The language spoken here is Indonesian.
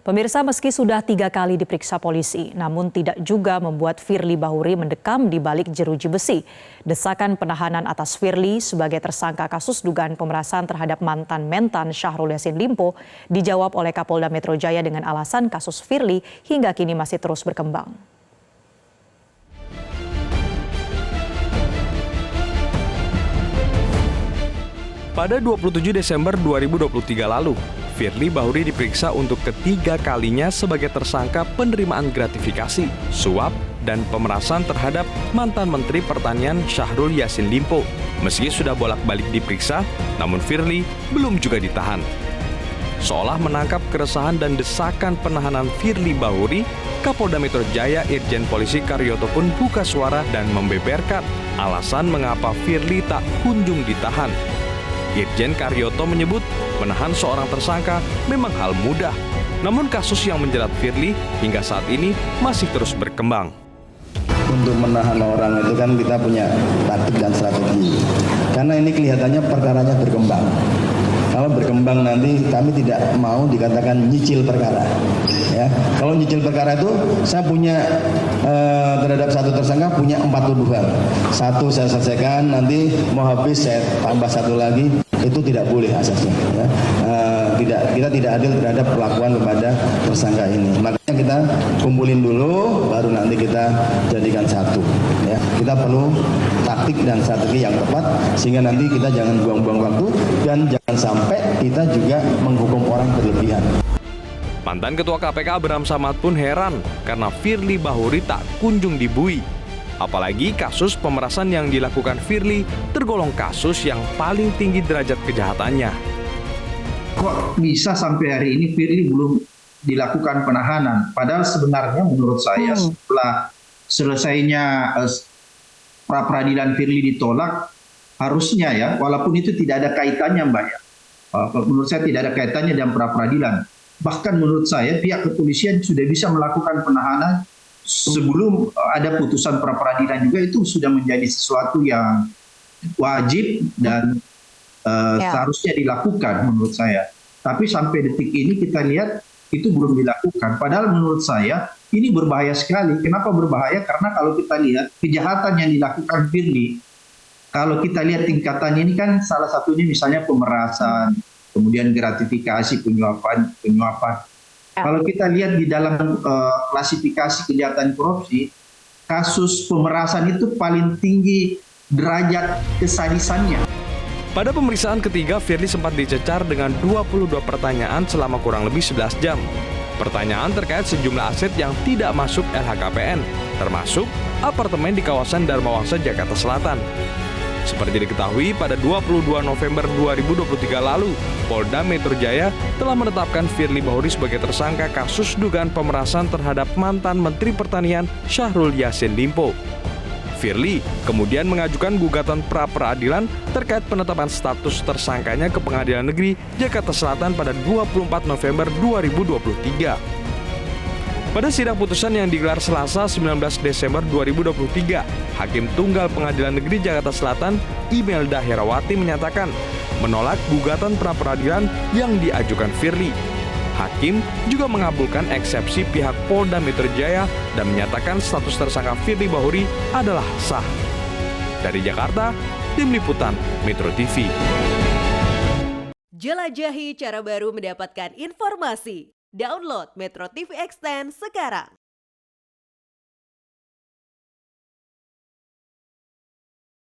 Pemirsa, meski sudah 3 kali diperiksa polisi, namun tidak juga membuat Firly Bahuri mendekam di balik jeruji besi. Desakan penahanan atas Firly sebagai tersangka kasus dugaan pemerasan terhadap mantan mentan Syahrul Yassin Limpo dijawab oleh Kapolda Metro Jaya dengan alasan kasus Firly hingga kini masih terus berkembang. Pada 27 Desember 2023 lalu, Firly Bahuri diperiksa untuk ketiga kalinya sebagai tersangka penerimaan gratifikasi, suap, dan pemerasan terhadap mantan Menteri Pertanian Syahrul Yassin Limpo. Meski sudah bolak-balik diperiksa, namun Firly belum juga ditahan. Seolah menangkap keresahan dan desakan penahanan Firly Bahuri, Kapolda Metro Jaya Irjen Polisi Karyoto pun buka suara dan membeberkan alasan mengapa Firly tak kunjung ditahan. Irjen Karyoto menyebut menahan seorang tersangka memang hal mudah. Namun kasus yang menjerat Firly hingga saat ini masih terus berkembang. Untuk menahan orang itu kan kita punya taktik dan strategi. Karena ini kelihatannya perkaranya berkembang. Kalau berkembang nanti kami tidak mau dikatakan nyicil perkara. Ya, kalau nyicil perkara itu saya punya terhadap satu tersangka punya 4 tuduhan. Satu saya selesaikan, nanti mau habis saya tambah satu lagi. Itu tidak boleh asasnya. Ya. Kita tidak adil terhadap perlakuan kepada tersangka ini. Makanya kita kumpulin dulu, baru nanti kita jadikan satu. Ya. Kita perlu taktik dan strategi yang tepat sehingga nanti kita jangan buang-buang waktu dan jangan sampai kita juga menghukum orang berlebihan. Mantan Ketua KPK Abraham Samad pun heran karena Firly Bahuri tak kunjung dibui. Apalagi kasus pemerasan yang dilakukan Firly tergolong kasus yang paling tinggi derajat kejahatannya. Kok bisa sampai hari ini Firly belum dilakukan penahanan? Padahal sebenarnya menurut saya setelah selesainya pra-peradilan Firly ditolak, harusnya ya, walaupun itu tidak ada kaitannya Mbak ya. Menurut saya tidak ada kaitannya dengan pra-peradilan. Bahkan menurut saya pihak kepolisian sudah bisa melakukan penahanan sebelum ada putusan pra-peradilan juga. Itu sudah menjadi sesuatu yang wajib dan seharusnya dilakukan menurut saya. Tapi sampai detik ini kita lihat itu belum dilakukan. Padahal menurut saya ini berbahaya sekali. Kenapa berbahaya? Karena kalau kita lihat kejahatan yang dilakukan Firly, kalau kita lihat tingkatannya ini kan salah satunya misalnya pemerasan, kemudian gratifikasi, penyuapan. Kalau kita lihat di dalam klasifikasi kejahatan korupsi, kasus pemerasan itu paling tinggi derajat kesadisannya. Pada pemeriksaan ketiga, Firly sempat dicecar dengan 22 pertanyaan selama kurang lebih 11 jam. Pertanyaan terkait sejumlah aset yang tidak masuk LHKPN, termasuk apartemen di kawasan Dharma Wangsa, Jakarta Selatan. Seperti diketahui, pada 22 November 2023 lalu, Polda Metro Jaya telah menetapkan Firly Bahuri sebagai tersangka kasus dugaan pemerasan terhadap mantan Menteri Pertanian Syahrul Yassin Limpo. Firly kemudian mengajukan gugatan pra-peradilan terkait penetapan status tersangkanya ke Pengadilan Negeri Jakarta Selatan pada 24 November 2023. Pada sidang putusan yang digelar Selasa 19 Desember 2023, Hakim Tunggal Pengadilan Negeri Jakarta Selatan, Imelda Herawati menyatakan menolak gugatan pra-peradilan yang diajukan Firly. Hakim juga mengabulkan eksepsi pihak Polda Metro Jaya dan menyatakan status tersangka Firly Bahuri adalah sah. Dari Jakarta, Tim Liputan Metro TV. Jelajahi cara baru mendapatkan informasi. Download Metro TV Extend sekarang.